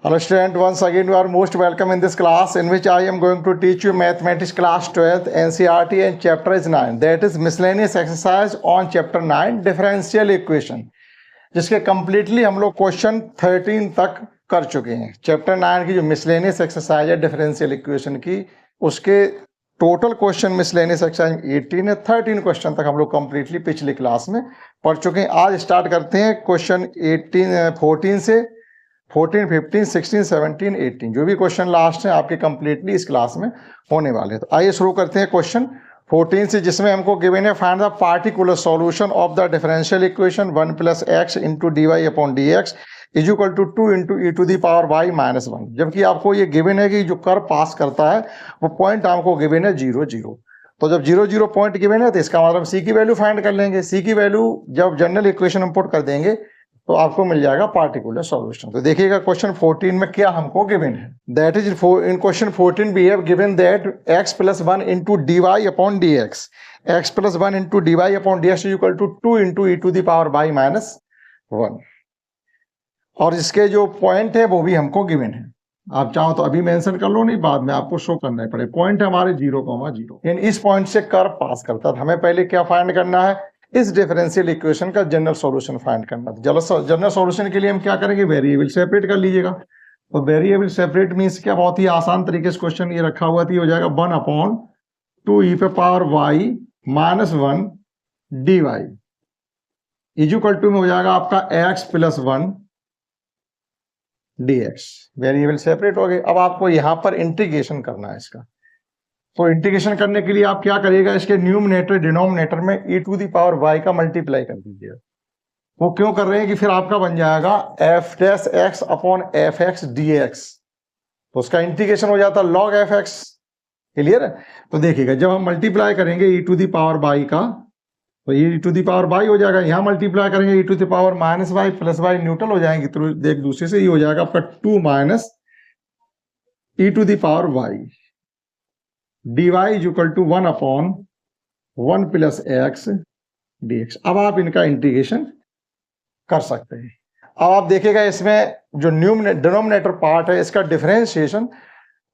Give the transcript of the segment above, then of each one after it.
Hello student, once again you are most welcome in this class in which I am going to teach you mathematics class 12th NCERT and chapter is 9, that is miscellaneous exercise on chapter 9 differential equation, जिसके completely हम लोग question 13 तक कर चुके हैं। Chapter 9 की जो miscellaneous exercise है डिफरेंशियल इक्वेशन की, उसके टोटल क्वेश्चन मिसलेनियस एक्सरसाइज 18 है। 13 क्वेश्चन तक हम लोग कंप्लीटली पिछली क्लास में पढ़ चुके हैं। आज स्टार्ट करते हैं क्वेश्चन 14 से 14, 15, 16, 17, 18 जो भी क्वेश्चन लास्ट हैं आपके कंप्लीटली इस क्लास में होने वाले हैं। तो आइए शुरू करते हैं क्वेश्चन 14 से, जिसमें हमको गिवन है find the particular solution of the differential equation 1 + x * dy/dx is equal to 2 * e⁻y-1। जबकि आपको ये गिवन है कि जो कर्व पास करता है वो पॉइंट आपको गिवन है 0, 0। तो जब 0, 0 पॉइंट गिवन है तो इसका मतलब सी की वैल्यू फाइंड कर लेंगे। सी की वैल्यू जब जनरल इक्वेशन में पुट कर देंगे तो आपको मिल जाएगा पार्टिकुलर सॉल्यूशन। तो देखिएगा क्वेश्चन 14 में क्या हमको गिवन है। That is in question 14 we have given that x + 1 * dy/dx x + 1 * dy/dx is equal to 2 * e⁻y-1। और इसके जो पॉइंट है वो भी हमको गिवन है। आप चाहो तो अभी मेंशन कर लो, नहीं बाद में आपको शो करना ही पड़े। पॉइंट है हमारे 0,0। इन इस पॉइंट से कर्व पास करता है। हमें पहले क्या फाइंड करना है, इस डिफरेंशियल इक्वेशन का जनरल सॉल्यूशन फाइंड करना है। जनरल सॉल्यूशन के लिए हम क्या करेंगे, वेरिएबल सेपरेट कर लीजिएगा। तो वेरिएबल सेपरेट मींस क्या, बहुत ही आसान तरीके से क्वेश्चन ये रखा हुआ थी, हो जाएगा 1/2 e⁻y-1 dy is equal to में हो जाएगा आपका x + 1 dx। वेरिएबल सेपरेट हो गए। अब आपको यहां पर इंटीग्रेशन करना है इसका। तो इंटीग्रेशन करने के लिए आप क्या करिएगा, इसके न्यूमरेटर डिनोमिनेटर में e⁻y का मल्टीप्लाई कर दीजिएगा। वो क्यों कर रहे हैं कि फिर आपका बन जाएगा f'(x/fx dx। तो उसका इंटीग्रेशन हो जाता log fx। क्लियर है। तो देखिएगा जब हम मल्टीप्लाई करेंगे e⁻y का तो ये e⁻y हो जाएगा। यहां मल्टीप्लाई करेंगे e⁻−y + y न्यूट्रल हो जाएंगे तो एक दूसरे से ये हो जाएगा आपका 2 - e⁻y dy is equal to 1/1 + x dx। अब आप इनका इंटीग्रेशन कर सकते हैं। अब आप देखिएगा इसमें जो डिनोमिनेटर पार्ट है इसका डिफरेंशिएशन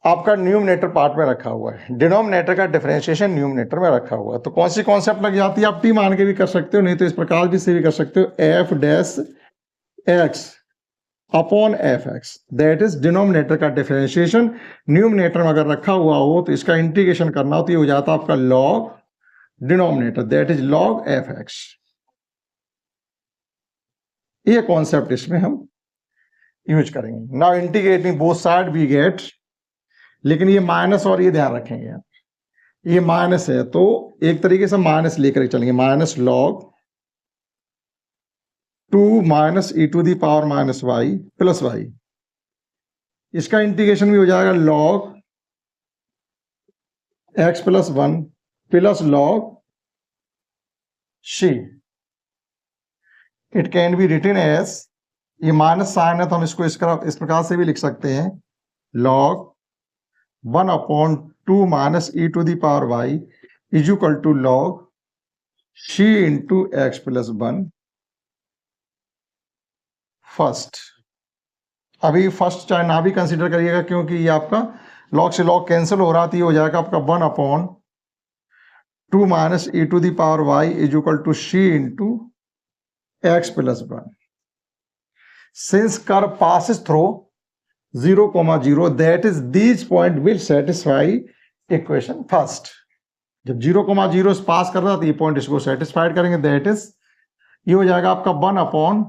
आपका न्यूमरेटर पार्ट में रखा हुआ है। डिनोमिनेटर का डिफरेंशिएशन न्यूमरेटर में रखा हुआ है। तो कौन सी कॉन्सेप्ट लग जाती है, आप टी मान के भी कर सकते हो, नहीं तो इस प्रकार भी से भी कर सकते हो, f'(x/fx) दैट इज डिनोमिनेटर का डिफरेंशिएशन न्यूमरेटर में अगर रखा हुआ हो तो इसका इंटीग्रेशन करना हो तो ये हो जाता है आपका log denominator that is log fx। ये कॉन्सेप्ट इसमें हम यूज करेंगे। Now integrating both side we get, लेकिन ये माइनस और ये ध्यान रखेंगे आप, ये माइनस है तो एक तरीके से माइनस लेकर चलेंगे, -log 2 - e⁻−y + y। इसका इंटीग्रेशन भी हो जाएगा log x + 1 + log c। It can be written as, ये माइनस साइन है तो हम इसको इस प्रकार से भी लिख सकते हैं, log 1/2 - e⁻y is equal to log c * x + 1 first. अभी फर्स्ट चाहे ना भी कंसीडर करिएगा क्योंकि ये आपका log से log कैंसिल हो रहा था, ये हो जाएगा आपका 1/2 - e⁻y is equal to c * x + 1। Since curve passes through 0,0 that is these point will satisfy equation first। जब 0,0 से पास कर रहा तो ये पॉइंट इसको सेटिस्फाइड करेंगे, दैट इज ये हो जाएगा आपका 1/2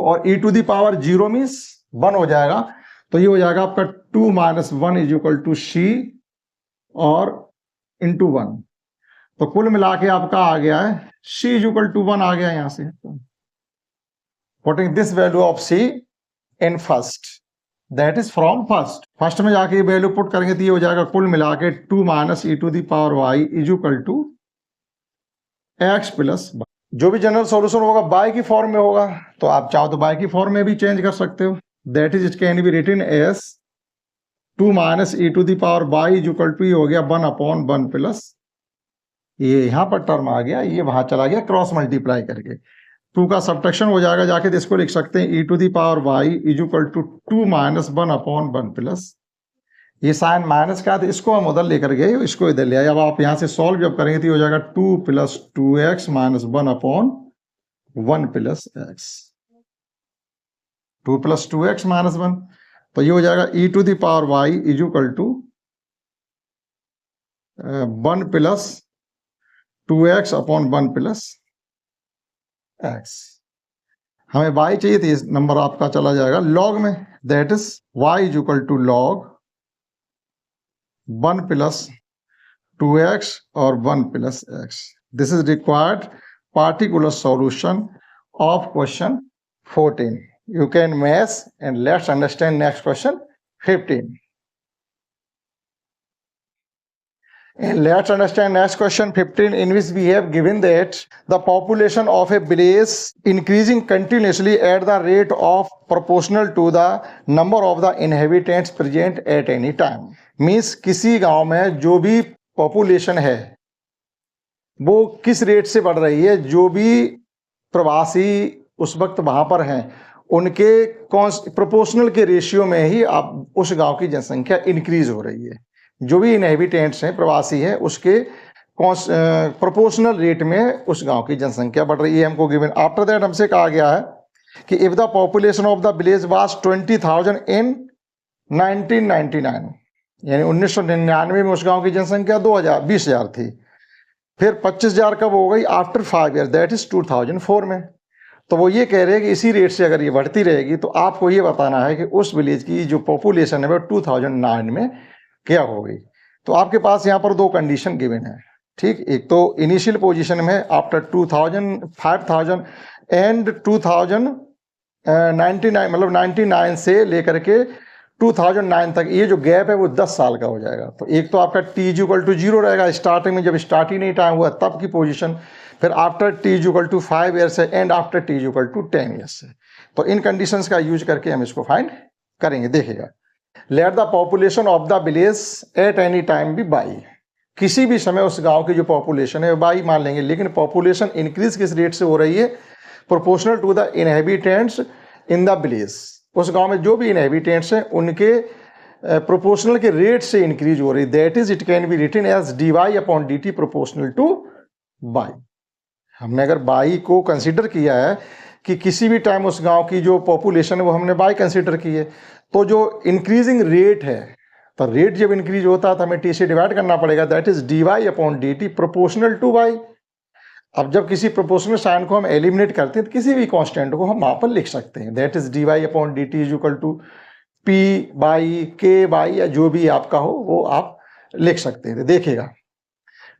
और e⁻0 मीन्स 1 हो जाएगा तो ये हो जाएगा आपका 2 - 1 इज इक्वल टू c और इंटू 1। तो कुल मिला के आपका आ गया है c इज इक्वल टू 1 आ गया यहां से। Putting this value of c in first that is from first में जाके वैल्यू पुट करेंगे तो ये हो जाएगा कुल मिला के 2 - e⁻y is equal to x + y। जो भी जनरल सॉल्यूशन होगा बाय की फॉर्म में होगा, तो आप चाहो तो बाय की फॉर्म में भी चेंज कर सकते हो। That is it can be written as 2 - e⁻y is equal to, ये हो गया 1/1 प्लस ये यहां पर टर्म आ गया, ये वहां चला गया क्रॉस मल्टीप्लाई करके, 2 का सब्ट्रैक्शन हो जाएगा, जाके तो इसको लिख सकते हैं e to the power y is equal to 2 minus 1 upon 1 plus, ये साइन माइनस का तो इसको हम उधर लेकर गए, इसको इधर ले आए। अब आप यहाँ से सॉल्व जब करेंगे तो ये हो जाएगा 2 plus 2x minus 1 upon 1 plus x, 2 plus 2x minus 1, तो ये हो जाएगा e to the power y is equal to 1 plus 2x upon 1 plus x। हमें y चाहिए थी, इस नंबर आपका चला जाएगा लॉग में, that is y is equal to log 1 plus 2x और 1 plus x। This is required particular solution of question 14. You can match, and let's understand next question 15. And let's understand next question 15, in which we have given that the population of a village increasing continuously at the rate of proportional to the number of the inhabitants present at any time. Means किसी गांव में जो भी population है वो किस rate से बढ़ रही है, जो भी प्रवासी उस वक्त वहां पर हैं उनके प्रोपोर्शनल के रेशियो में ही अब उस गांव की जनसंख्या इंक्रीज हो रही है। जो भी इनहेबिटेंट्स हैं, प्रवासी हैं, उसके प्रोपोर्शनल रेट में उस गांव की जनसंख्या बढ़ रही है, हमको गिवन। आफ्टर दैट हमसे कहा गया है कि if the population of the village was 20,000 इन 1999, यानी 1999 में उस गांव की जनसंख्या 20,000 थी, फिर 25,000 कब हो गई? आफ्टर 5 ईयर, दैट इज 2004 में। तो वो ये कह रहे हैं कि इसी रेट से अगर ये बढ़ती रहेगी तो आपको ये बताना है कि उस विलेज की जो पॉपुलेशन है वो 2009 में क्या हो गई। तो आपके पास यहाँ पर दो कंडीशन गिवन है, ठीक। एक तो इनिशियल पोजीशन में आफ्टर 2000, 5000 एंड 2099, मतलब 99 से लेकर के 2009 तक ये जो गैप है वो 10 साल का हो जाएगा। तो एक तो आपका t इक्वल टू 0 रहेगा स्टार्टिंग में, जब स्टार्ट ही नहीं टाइम हुआ तब की पोजीशन, फिर after t equal to 5 years है and after t equal to 10 years है। तो इन कंडीशंस का यूज करके हम इसको फाइंड करेंगे। देखिएगा, let the population of the village at any time be y, किसी भी समय उस गांव की जो पॉपुलेशन है बाई मान लेंगे, लेकिन पॉपुलेशन इंक्रीज किस रेट से हो रही है? Proportional to the inhabitants in the village. उस गांव में जो भी इनहेबिटेंट्स हैं उनके प्रोपोर्शनल के रेट से इंक्रीज हो रही, that is it can be written as dy upon dt proportional to y. हमने अगर बाई को कंसीडर किया है कि किसी भी टाइम उस गांव की जो पॉपुलेशन है वो हमने बाई कंसीडर की है, तो जो इंक्रीजिंग रेट है, तो रेट जब इंक्रीज होता है तो हमें t से डिवाइड करना पड़ेगा, that is dy upon dt proportional to by. अब जब किसी प्रोपोर्शनल साइन को हम एलिमिनेट करते हैं तो किसी भी कांस्टेंट को हम वहां पर लिख सकते हैं, that is dy upon dt is equal to p y k y, या जो भी आपका हो वो आप लिख सकते हैं। देखिएगा,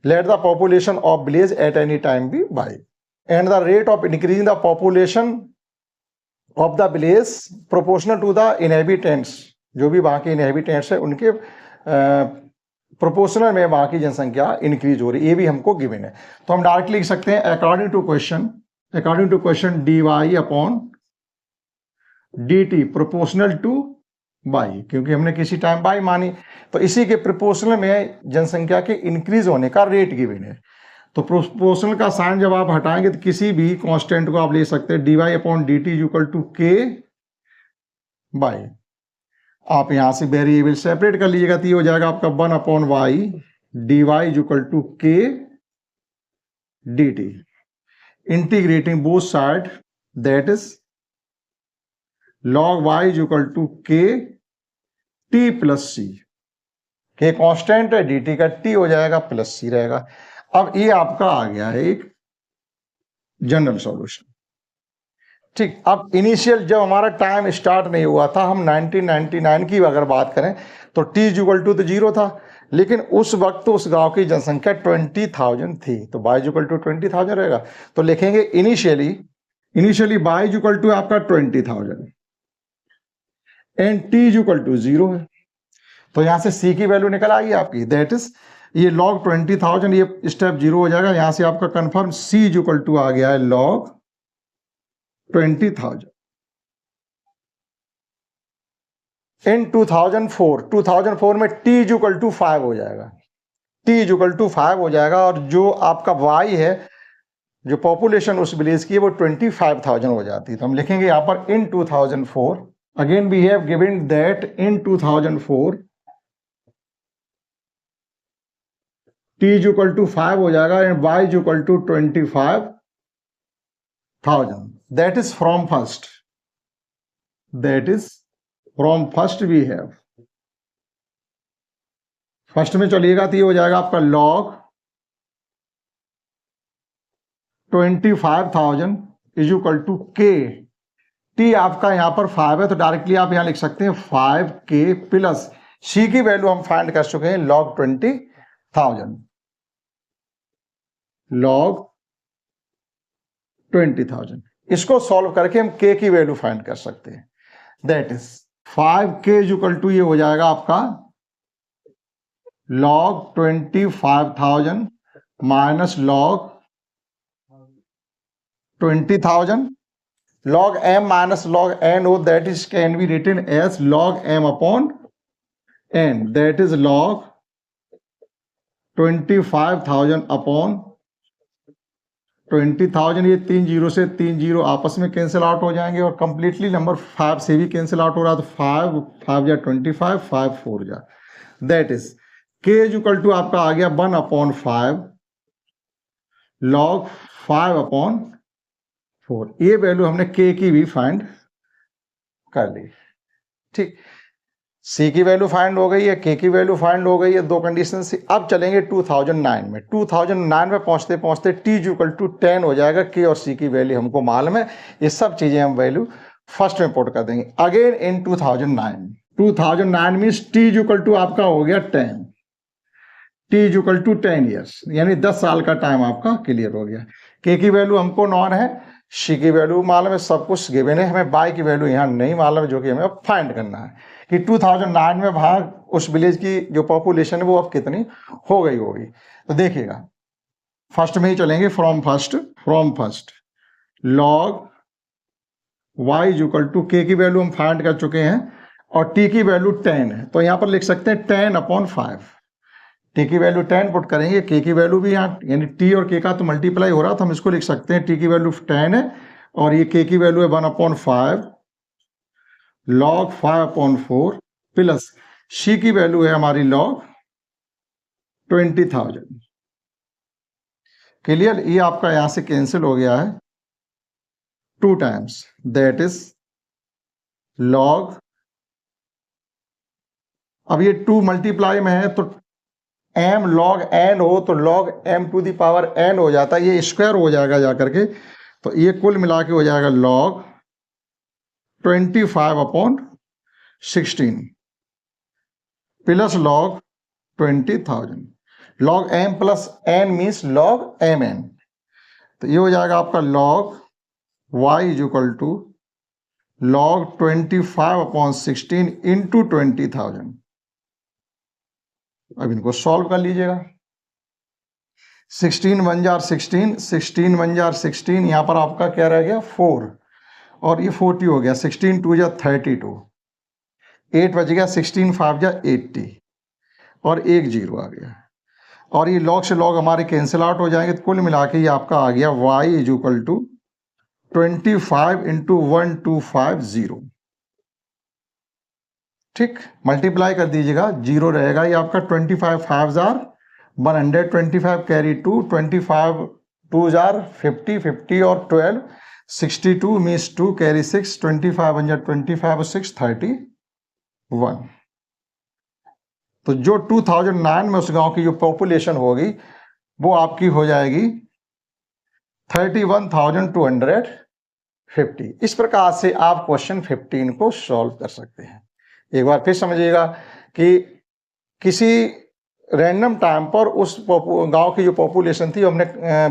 let the population of village at any time be y and the rate of increasing the population of the village proportional to the inhabitants, जो भी वहां के इनहेबिटेंट्स है उनके प्रोपोर्शनल में वहां की जनसंख्या इंक्रीज हो रही है, ये भी हमको गिवन है। तो हम डायरेक्टली लिख सकते हैं according to question dy upon dt proportional to y, क्योंकि हमने किसी टाइम बाई मानी, तो इसी के प्रोपोर्शनल में जनसंख्या के इंक्रीज होने का रेट गिवन है। तो प्रोपोर्शनल का साइन जब आप हटाएंगे तो किसी भी कांस्टेंट को आप ले सकते हैं dy upon dt equal to k y, आप यहां से वेरिएबल सेपरेट कर लीजिएगा तो ये हो जाएगा आपका 1 upon y dy equal to k dt, integrating both side, that is log y equal to k t plus c, k constant है, dt का t हो जाएगा प्लस c रहेगा। अब ये आपका आ गया है एक जनरल सॉल्यूशन, ठीक। अब इनिशियल जब हमारा टाइम स्टार्ट नहीं हुआ था, हम 1999 की अगर बात करें तो t इक्वल टू तो 0 था, लेकिन उस वक्त उस गांव की जनसंख्या 20,000 थी, तो y इक्वल टू 20,000 रहेगा। तो लिखेंगे इनिशियली y इक्वल टू आपका 20,000 एंड t इक्वल टू 0 है, तो यहां से c की वैल्यू निकल आएगी आपकी, दैट इज ये log 20,000, ये स्टेप 0 हो जाएगा, यहां से आपका कंफर्म c इक्वल टू आ गया है log 20,000 इन 2004 में t इक्वल टू 5 हो जाएगा, t इक्वल टू 5 हो जाएगा, और जो आपका y है जो पॉपुलेशन उस विलेज की है वो 25,000 हो जाती है। तो हम लिखेंगे यहाँ पर in 2004, again we have given that in 2004 t is equal to 5 हो जाएगा and y is equal to 25,000। That is from first, that is from first we have, first में चलिएगा तो ये हो जाएगा आपका log 25,000 is equal to k। t आपका यहां पर 5 है तो डायरेक्टली आप यहां लिख सकते हैं 5k प्लस c की वैल्यू हम फाइंड कर चुके हैं log 20,000, log 20,000। इसको सॉल्व करके हम k की वैल्यू फाइंड कर सकते हैं। That is 5k is equal to ये हो जाएगा आपका log 25,000 minus log 20,000, log m minus log n, oh, that is can be written as log m upon n, that is log 25,000 upon 20,000। ये 3 zero से 3 zero आपस में cancel out हो जाएंगे और कंप्लीटली नंबर 5 से भी कैंसिल आउट हो रहा, तो 5 जा 25, 5 4 जा, that is k is equal to आपका आ गया 1 अपॉन 5 log 5 अपॉन 4। ये वैल्यू हमने k की भी फाइंड कर ली। ठीक, c की वैल्यू फाइंड हो गई है, k की वैल्यू फाइंड हो गई है, दो कंडीशन से। अब चलेंगे 2009 में। 2009 में पहुंचते पहुंचते t इक्वल टू 10 हो जाएगा। k और c की वैल्यू हमको मालूम है, ये सब चीजें हम वैल्यू फर्स्ट में पुट कर देंगे। Again in 2009 means t equal to आपका हो गया 10, t इक्वल टू 10 ईयर्स, यानी 10 साल का टाइम आपका क्लियर हो गया। k की वैल्यू हमको नॉन है, c की वैल्यू मालूम है, सब कुछ गिवन है, हमें y की वैल्यू यहाँ नहीं मालूम है, जो कि हमें अब फाइंड करना है कि 2009 में वहां उस विलेज की जो पॉपुलेशन है वो अब कितनी हो गई होगी। तो देखिएगा, फर्स्ट में ही चलेंगे, from first log y is equal to k की वैल्यू हम फाइंड कर चुके हैं और t की वैल्यू 10 है, तो यहाँ पर लिख सकते हैं 10 अपॉन 5। t की वैल्यू 10 पुट करेंगे, k की वैल्यू भी यहाँ, यानी t और k का तो मल्टीप्लाई हो रहा, तो हम इसको लिख सकते हैं t की वैल्यू 10 है और ये k की वैल्यू है 1 upon 5 log 5 upon 4 plus c की वैल्यू है हमारी log 20,000। क्लियर, ये आपका यहां से कैंसिल हो गया है 2 टाइम्स, दैट इज log, अब ये 2 मल्टीप्लाई में है तो m log n हो तो log m to the power n हो जाता है, ये स्क्वायर हो जाएगा जाकर के, तो ये कुल मिला के हो जाएगा log 25 upon 16 plus log 20,000। log m plus n means log mn, तो ये हो जाएगा आपका log y is equal to log 25 upon 16 into 20,000। अब इनको सॉल्व कर लीजिएगा। 16 1 जार 16, 16 1 जार 16, यहाँ पर आपका क्या रह गया 4 और ये 40 हो गया, 16 2 जा 32, 8 बच गया, 16 5 जा 80 और 1 0 आ गया, और ये log से log हमारे कैंसिल आउट हो जाएंगे, तो कुल मिला के ये आपका आ गया y is equal to 25 into 1250। ठीक, मल्टीप्लाई कर दीजिएगा, जीरो रहेगा, ये आपका 25 5 जार 125 कैरी 2, 25 2 जार 50, 50 और 12 62 मीन्स 2 कैरी 6, 25 1 जार 25 और 6 31। तो जो 2009 में उस गांव की जो पॉपुलेशन होगी वो आपकी हो जाएगी 31,250। इस प्रकार से आप क्वेश्चन 15 को सॉल्व कर सकते हैं। एक बार फिर समझिएगा कि किसी रैंडम टाइम पर उस गांव की जो पॉपुलेशन थी हमने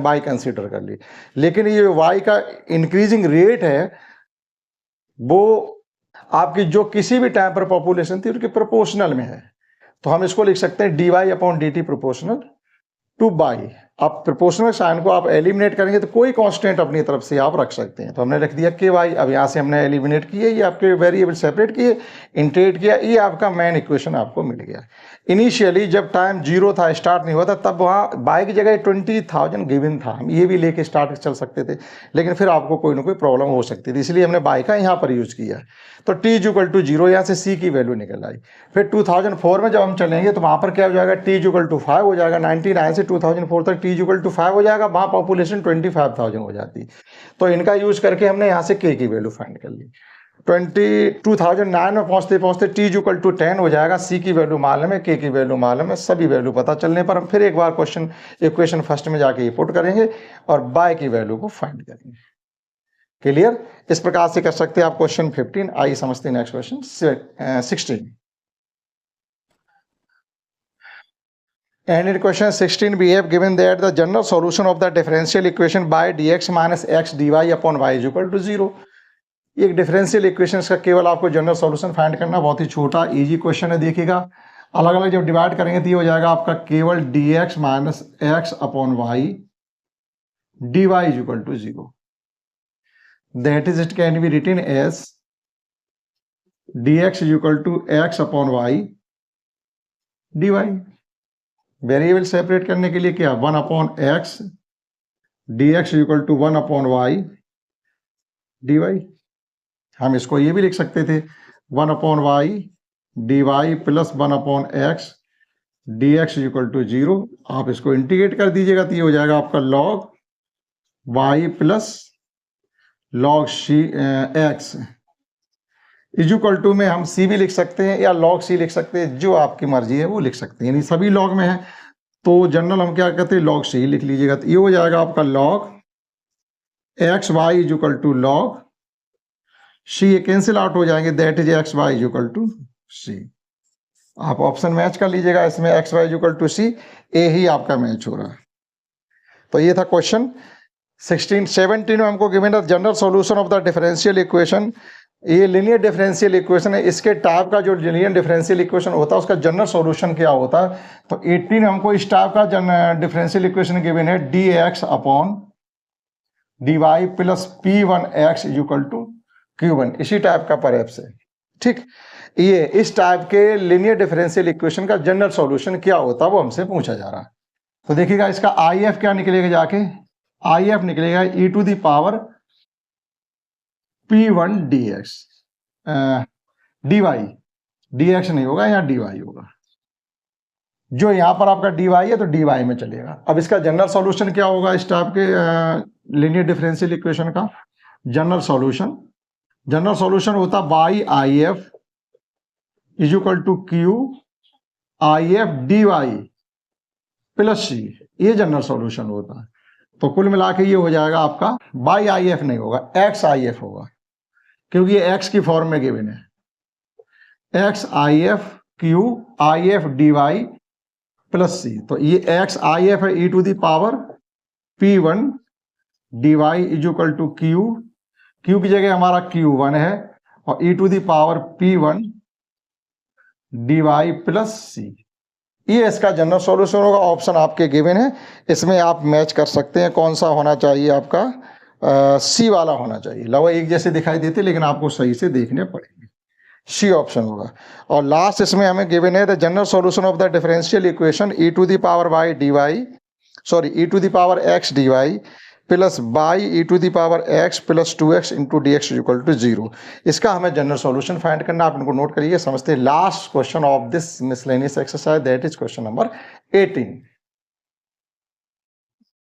y कंसीडर कर ली, लेकिन ये y का इंक्रीजिंग रेट है वो आपकी जो किसी भी टाइम पर पॉपुलेशन थी उसके प्रोपोर्शनल में है, तो हम इसको लिख सकते हैं dy upon dt proportional to y। आप प्रोपोर्शनल साइन को आप एलिमिनेट करेंगे तो कोई कांस्टेंट अपनी तरफ से आप रख सकते हैं। तो हमने रख दिया के वाई, अब यहाँ से हमने एलिमिनेट किए, ये आपके वेरिएबल सेपरेट किए, इंटीग्रेट किया, ये आपका मेन इक्वेशन आपको मिल गया। इनिशियली जब टाइम 0 था, स्टार्ट नहीं हुआ था, तब वहाँ बाई की जगह 20,000 गिवन था, हम ये भी लेके स्टार्ट चल सकते थे, लेकिन फिर आपको कोई ना कोई प्रॉब्लम हो सकती थी, इसलिए हमने बाई का यहाँ पर यूज़ किया। तो टी इज इक्वल टू 0, यहाँ से सी की वैल्यू निकल आई। फिर 2004 में जब हम चलेंगे तो वहाँ पर क्या हो जाएगा, टी इज इक्वल टू 5 हो जाएगा। 99 से 2004 तक टी इज इक्वल टू 5 हो जाएगा, वहाँ पॉपुलेशन 25,000 हो जाती। तो इनका यूज़ करके हमने यहाँ से के की वैल्यू फाइंड कर ली। 2009 में पहुँचते पहुँचते टी इज इक्वल टू 10 हो जाएगा, सी की वैल्यू मालूम है, के की वैल्यू मालूम है, सभी वैल्यू पता चलने पर हम फिर एक बार क्वेश्चन इक्वेशन फर्स्ट में जाके पुट करेंगे और बाय की वैल्यू को फाइंड करेंगे। क्लियर? इस प्रकार से कर सकते हैं आप क्वेश्चन 15। आइए समझते हैं next question 16। And in question 16 we have given that the general solution of the differential equation by dx minus x dy upon y is equal to 0। एक डिफरेंशियल इक्वेशन का केवल आपको जनरल सॉल्यूशन फाइंड करना, बहुत ही छोटा easy question है। देखिएगा अलग अलग जब डिवाइड करेंगे तो ये हो जाएगा आपका केवल dx minus x upon y dy is equal to 0। That is, it can be written as dx is equal to x upon y dy। Variable separate करने के लिए क्या, 1 upon x dx is equal to 1 upon y dy। हम इसको ये भी लिख सकते थे 1 upon y dy plus 1 upon x dx is equal to 0। आप इसको इंटीग्रेट कर दीजिएगा तो ये हो जाएगा आपका log y plus log x is equal to में हम c भी लिख सकते हैं या log c लिख सकते हैं, जो आपकी मर्जी है वो लिख सकते हैं, यानी सभी log में है तो जनरल हम क्या कहते हैं log c लिख लीजिएगा। तो ये हो जाएगा आपका log x y is equal to log c, ये कैंसिल आउट हो जाएंगे, that is x y is equal to c। आप ऑप्शन मैच कर लीजिएगा, इसमें x y is equal to c, A ही आपका मैच हो रहा है। तो ये था क्वेश्चन 16। 17 में हमको given the general solution of the differential equation. ये लीनियर डिफरेंशियल इक्वेशन है, इसके टाइप का जो लीनियर डिफरेंशियल इक्वेशन होता है उसका जनरल सॉल्यूशन क्या होता है। तो 18 हमको इस टाइप का डिफरेंशियल इक्वेशन गिवन है dx upon dy plus p1x is equal to q1, इसी टाइप का परहैप्स है। ठीक, ये इस टाइप के लीनियर डिफरेंशियल इक्वेशन का जनरल सॉल्यूशन क्या होता है वो हमसे पूछा जा रहा है। तो देखिएगा इसका IF क्या निकलेगा, जाके IF निकलेगा e to the power p1 dx dy, dx नहीं होगा, यहाँ dy होगा, जो यहाँ पर आपका dy है तो dy में चलेगा। अब इसका जनरल सॉल्यूशन क्या होगा इस टाइप के लीनियर डिफरेंशियल इक्वेशन का जनरल सॉल्यूशन होता y IF is equal to q IF dy plus c, ये जनरल सॉल्यूशन होता है। तो कुल मिला के ये हो जाएगा आपका बाई IF नहीं होगा, एक्स IF होगा, क्योंकि ये x की फॉर्म में गिवन है, x IF q IF dy plus c। तो ये x IF है e to the power p1 dy is equal to q की जगह हमारा q1 है और e to the power p1 dy plus c, ये इसका जनरल सॉल्यूशन होगा। ऑप्शन आपके गिवन है, इसमें आप मैच कर सकते हैं कौन सा होना चाहिए, आपका सी वाला होना चाहिए। लगभग एक जैसे दिखाई देते लेकिन आपको सही से देखने पड़ेंगे, सी ऑप्शन होगा। और लास्ट इसमें हमें गिवन है the general solution of the differential equation e to the power y dy, sorry e to the power x dy plus y e to the power x plus 2x into d x equal to 0। इसका हमें general solution find करना, आप इनको note करिए। समझते हैं last question of this miscellaneous exercise, that is question number 18।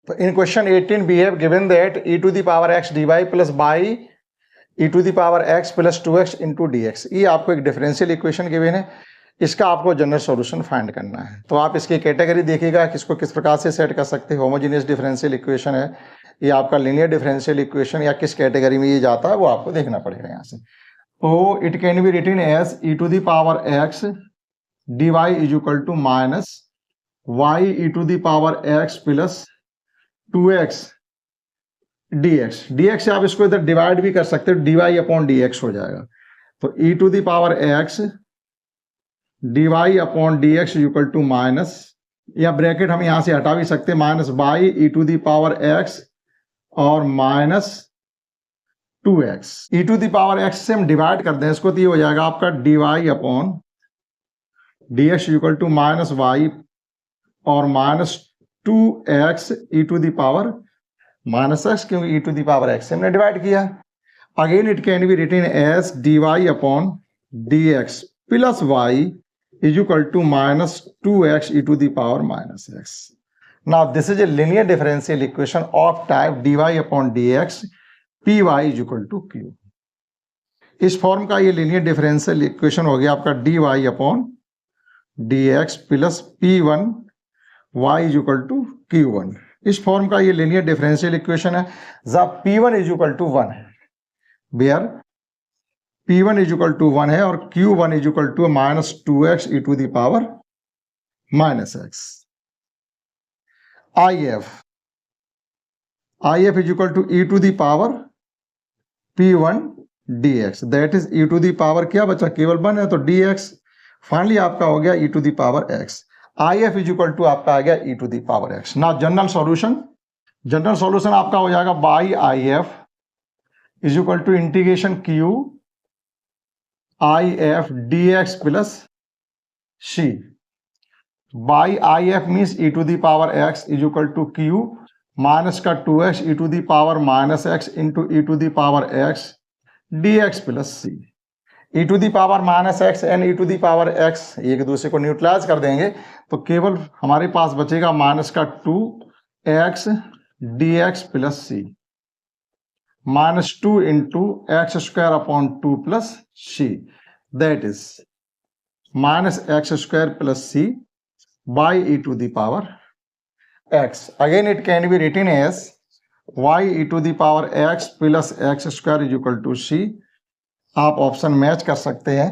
तो in question 18 we have given that e to the power x dy plus y e to the power x plus 2x into d x, ये आपको एक differential equation given है, इसका आपको general solution find करना है। तो आप इसकी कैटेगरी देखिएगा कि इसको किस प्रकार से सेट कर सकते हैं। होमोजेनियस डिफरेंशियल इक्वेशन है, ये आपका लीनियर डिफरेंशियल इक्वेशन या किस कैटेगरी में ये जाता है वो आपको देखना पड़ेगा यहाँ से। तो it can be written as e to the power x dy is equal to minus y e to the power x plus 2x dx। dx से आप इसको इधर डिवाइड भी कर सकते हो, dy अपॉन dx हो जाएगा। तो e to the power x dy upon dx equal to minus या ब्रैकेट हम यहां से हटा भी सकते हैं, minus y e to the power x और minus 2x। E to the power x से हम डिवाइड कर दें इसको, तो ये हो जाएगा आपका dy upon dx equal to minus y और minus 2x e to the power minus x, क्योंकि e to the power x से हमने डिवाइड किया। Again it can be written as dy upon dx plus y is equal to minus 2x e to the power minus x. Now this is a linear differential equation of type dy upon dx py is equal to q. इस form का ये linear differential equation हो गया आपका dy upon dx plus p1 y is equal to q1। इस form का ये linear differential equation है जब p1 is equal to 1 है, where P1 is equal to 1 है और Q1 is equal to minus 2x e to the power minus x. IF is equal to e to the power P1 dx, that is e to the power क्या बचा, केवल 1 है तो dx। Finally आपका हो गया e to the power x। IF is equal to आपका आ गया e to the power x। ना जनरल सॉल्यूशन आपका हो जाएगा by IF is equal to integration Q IF dx plus c by IF means e to the power x is equal to q minus का 2x e to the power minus x into e to the power x dx plus c। e to the power minus x and e to the power x एक दूसरे को neutralise कर देंगे तो केवल हमारे पास बचेगा माइनस का 2x dx plus c minus 2 into x square upon 2 plus c, that is minus x square plus c by e to the power x. Again it can be written as y e to the power x plus x square is equal to c। आप option match कर सकते हैं,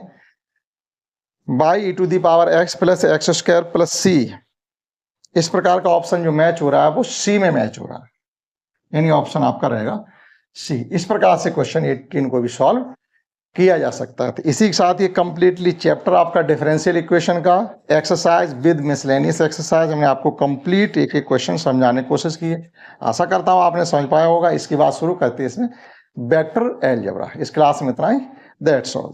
by e to the power x plus x square plus c। इस प्रकार का option जो match हो रहा है वो c में मैच हो रहा है, यानी ऑप्शन आपका रहेगा सी। इस प्रकार से क्वेश्चन 18 को भी सॉल्व किया जा सकता है। तो इसी के साथ ये कंप्लीटली चैप्टर आपका डिफरेंशियल इक्वेशन का एक्सरसाइज विद मिसलेनियस एक्सरसाइज हमने आपको कंप्लीट एक एक क्वेश्चन समझाने की कोशिश की है। आशा करता हूँ आपने समझ पाया होगा। इसके बाद शुरू करते हैं इसमें वेक्टर अलजेब्रा। इस क्लास में इतना ही, दैट्स ऑल।